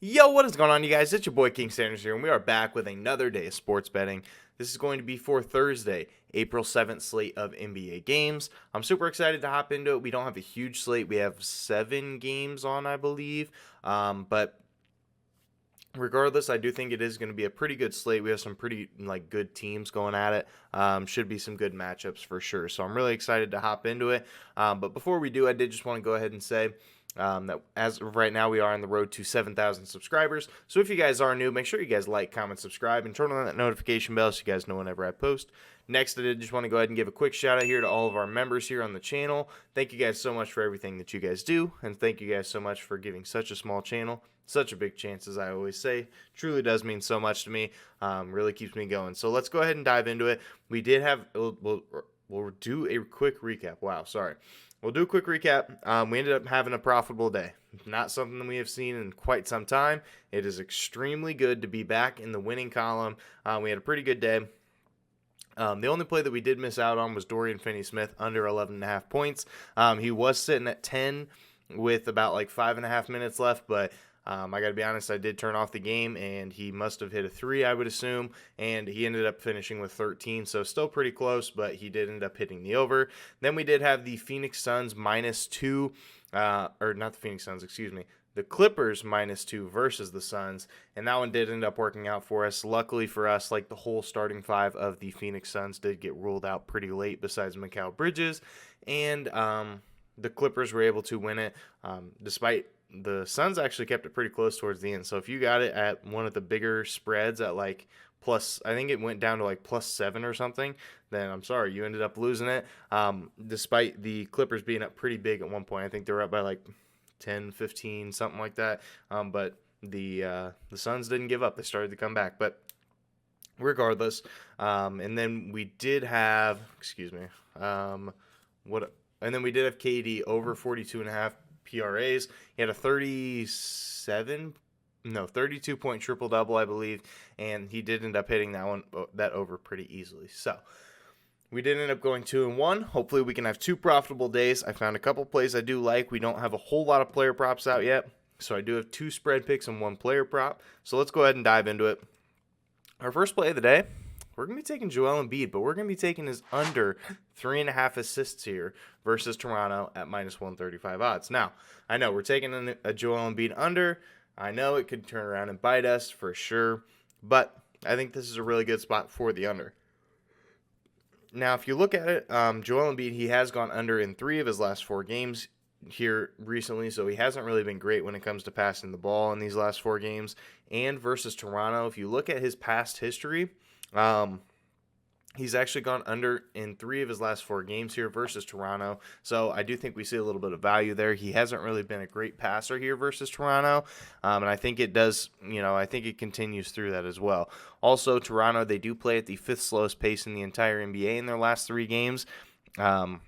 Yo, what is going on, you guys? It's your boy King Sanders here, and we are back with another day of sports betting. This is going to be for Thursday, April 7th slate of NBA games. I'm super excited to hop into it. We don't have a huge slate. We have 7 games on, I believe. But regardless, I do think it is going to be a pretty good slate. We have some pretty good teams going at it. Should be some good matchups for sure. So I'm really excited to hop into it. But before we do, I did just want to go ahead and say that as of right now, we are on the road to 7,000 subscribers. So if you guys are new, make sure you guys like, comment, subscribe, and turn on that notification bell so you guys know whenever I post. Next, I did just want to go ahead and give a quick shout out here to all of our members here on the channel. Thank you guys so much for everything that you guys do, and thank you guys so much for giving such a small channel such a big chance, as I always say. Truly does mean so much to me. Really keeps me going. So let's go ahead and dive into it. We did have we'll do a quick recap. Wow, sorry. We'll do a quick recap. We ended up having a profitable day. Not something that we have seen in quite some time. It is extremely good to be back in the winning column. We had a pretty good day. The only play that we did miss out on was Dorian Finney-Smith under 11.5 points. He was sitting at 10 with about 5.5 minutes left, but I got to be honest, I did turn off the game, and he must have hit a 3, I would assume, and he ended up finishing with 13, so still pretty close, but he did end up hitting the over. Then we did have the Phoenix Suns -2, or not the Phoenix Suns, excuse me, the Clippers -2 versus the Suns, and that one did end up working out for us. Luckily for us, the whole starting 5 of the Phoenix Suns did get ruled out pretty late besides Mikal Bridges, and the Clippers were able to win it despite the Suns actually kept it pretty close towards the end. So if you got it at one of the bigger spreads at plus, I think it went down to +7 or something, then I'm sorry, you ended up losing it. Despite the Clippers being up pretty big at one point. I think they were up by 10, 15, something like that. But the Suns didn't give up. They started to come back. But regardless, and then we did have, and then we did have KD over 42.5 PRAs. He had a 32-point triple-double, I believe, and he did end up hitting that over pretty easily. So we did end up going 2-1. Hopefully we can have 2 profitable days. I found a couple plays I do like. We don't have a whole lot of player props out yet, so I do have 2 spread picks and 1 player prop. So let's go ahead and dive into it. Our first play of the day, we're going to be taking Joel Embiid, but we're going to be taking his under 3.5 assists here versus Toronto at -135 odds. Now, I know we're taking a Joel Embiid under. I know it could turn around and bite us for sure, but I think this is a really good spot for the under. Now, if you look at it, Joel Embiid, he has gone under in 3 of his last 4 games here recently, so he hasn't really been great when it comes to passing the ball in these last 4 games. And versus Toronto, if you look at his past history, he's actually gone under in 3 of his last 4 games here versus Toronto. So I do think we see a little bit of value there. He hasn't really been a great passer here versus Toronto. And I think it does, I think it continues through that as well. Also, Toronto, they do play at the 5th slowest pace in the entire NBA in their last 3 games. And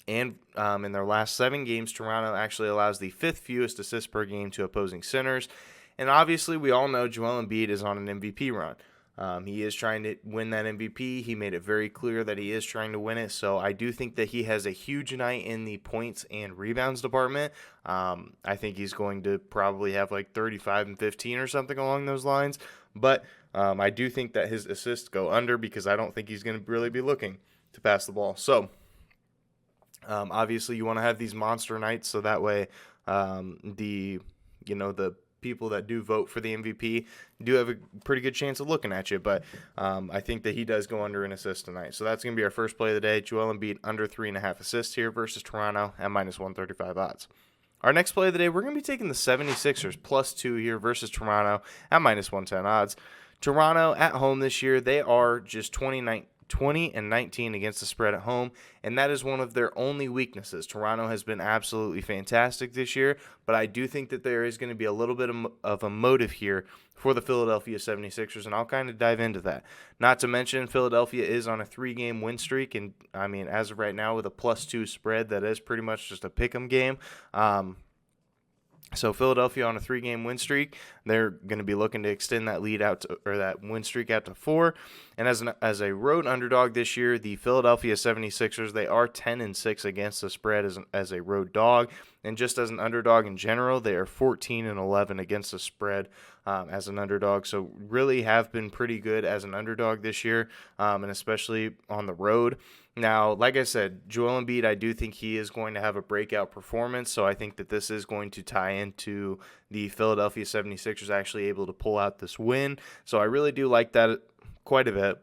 in their last 7 games, Toronto actually allows the 5th fewest assists per game to opposing centers. And obviously, we all know Joel Embiid is on an MVP run. He is trying to win that MVP. He made it very clear that he is trying to win it. So I do think that he has a huge night in the points and rebounds department. I think he's going to probably have 35 and 15 or something along those lines. But I do think that his assists go under because I don't think he's going to really be looking to pass the ball. So obviously you want to have these monster nights so that way the people that do vote for the MVP do have a pretty good chance of looking at you, but I think that he does go under an assist tonight. So that's going to be our first play of the day. Joel Embiid under 3.5 assists here versus Toronto at -135 odds. Our next play of the day, we're going to be taking the 76ers +2 here versus Toronto at -110 odds. Toronto at home this year, they are just 20-19 against the spread at home, and that is one of their only weaknesses. Toronto has been absolutely fantastic this year, but I do think that there is going to be a little bit of a motive here for the Philadelphia 76ers, and I'll kind of dive into that. Not to mention, Philadelphia is on a 3-game win streak, and I mean, as of right now, with a +2 spread, that is pretty much just a pick'em game. So Philadelphia on a 3-game win streak, they're going to be looking to extend that lead out to, or that win streak out to 4. And as a road underdog this year, the Philadelphia 76ers, they are 10-6 against the spread as a road dog, and just as an underdog in general, they are 14-11 against the spread as an underdog. So really have been pretty good as an underdog this year, and especially on the road. Now, like I said, Joel Embiid, I do think he is going to have a breakout performance, so I think that this is going to tie into the Philadelphia 76ers actually able to pull out this win. So I really do like that quite a bit.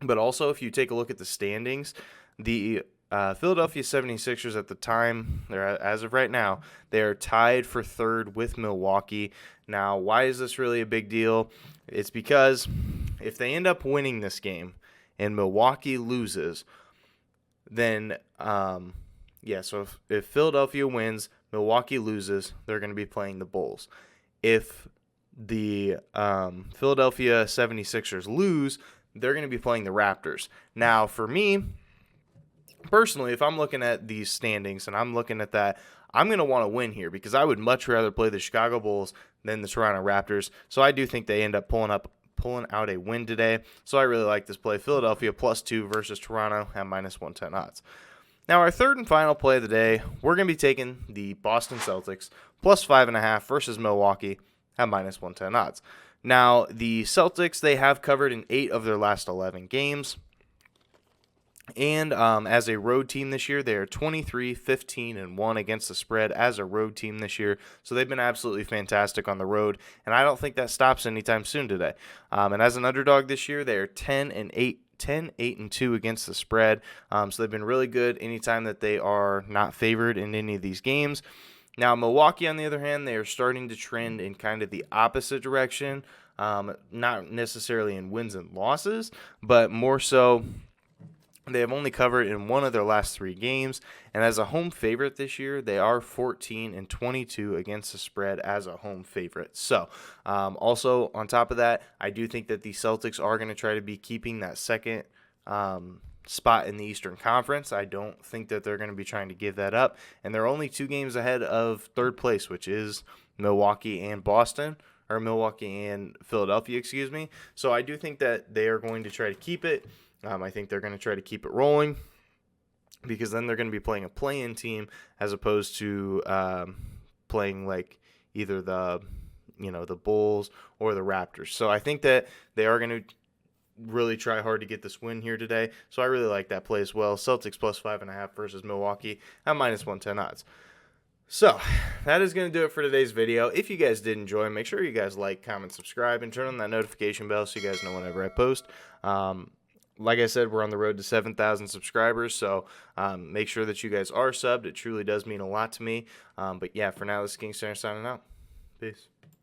But also, if you take a look at the standings, the Philadelphia 76ers at the time, as of right now, they are tied for third with Milwaukee. Now, why is this really a big deal? It's because if they end up winning this game, and Milwaukee loses, then, so if Philadelphia wins, Milwaukee loses, they're going to be playing the Bulls. If the Philadelphia 76ers lose, they're going to be playing the Raptors. Now, for me, personally, if I'm looking at these standings and I'm looking at that, I'm going to want to win here because I would much rather play the Chicago Bulls than the Toronto Raptors. So I do think they end up pulling out a win today. So I really like this play. Philadelphia +2 versus Toronto at -110 odds. Now our third and final play of the day, we're going to be taking the Boston Celtics +5.5 versus Milwaukee at -110 odds. Now the Celtics, they have covered in 8 of their last 11 games. And as a road team this year, they are 23-15-1 against the spread as a road team this year. So they've been absolutely fantastic on the road, and I don't think that stops anytime soon today. And as an underdog this year, they are 10-8-2 against the spread. So they've been really good anytime that they are not favored in any of these games. Now Milwaukee, on the other hand, they are starting to trend in kind of the opposite direction. Not necessarily in wins and losses, but more so. They have only covered in 1 of their last 3 games, and as a home favorite this year, they are 14-22 against the spread as a home favorite. So, also on top of that, I do think that the Celtics are going to try to be keeping that second spot in the Eastern Conference. I don't think that they're going to be trying to give that up, and they're only 2 games ahead of third place, which is Milwaukee and Philadelphia, excuse me. So I do think that they are going to try to keep it. I think they're going to try to keep it rolling because then they're going to be playing a play-in team as opposed to playing like either the Bulls or the Raptors. So I think that they are going to really try hard to get this win here today. So I really like that play as well. Celtics +5.5 versus Milwaukee at -110 odds. So that is going to do it for today's video. If you guys did enjoy, make sure you guys like, comment, subscribe, and turn on that notification bell so you guys know whenever I post. Like I said, we're on the road to 7,000 subscribers, so make sure that you guys are subbed. It truly does mean a lot to me. But yeah, for now, this is King Center signing out. Peace.